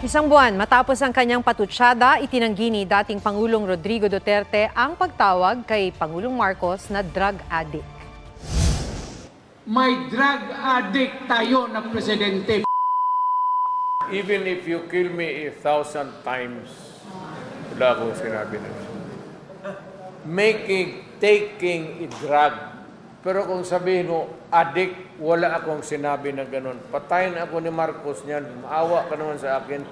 Isang buwan matapos ang kanyang patutsada, itinanggi ni dating Pangulong Rodrigo Duterte ang pagtawag kay Pangulong Marcos na drug addict. May drug addict tayo na presidente. Even if you kill me 1,000 times, wala akong sinabi na. Taking a drug. Pero kung sabihin mo, addict, wala akong sinabi na ganun. Patayin ako ni Marcos niyan. Maawa ka naman sa akin.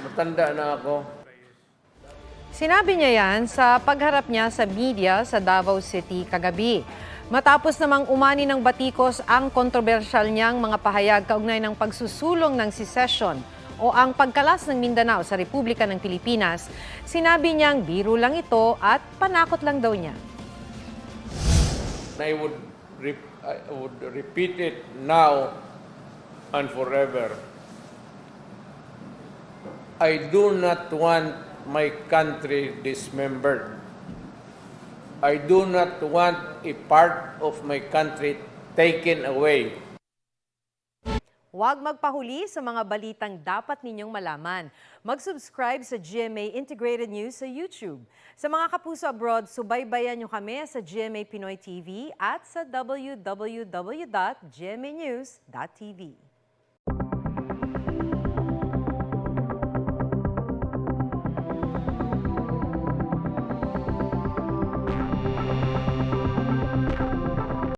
Matanda na ako. Sinabi niya yan sa pagharap niya sa media sa Davao City kagabi. Matapos namang umani ng batikos ang kontrobersyal niyang mga pahayag kaugnay ng pagsusulong ng secession o ang pagkalas ng Mindanao sa Republika ng Pilipinas, sinabi niyang biro lang ito at panakot lang daw niya. I would repeat it now and forever. I do not want my country dismembered. I do not want a part of my country taken away. Huwag magpahuli sa mga balitang dapat ninyong malaman. Mag-subscribe sa GMA Integrated News sa YouTube. Sa mga kapuso abroad, subaybayan nyo kami sa GMA Pinoy TV at sa www.gmanews.tv.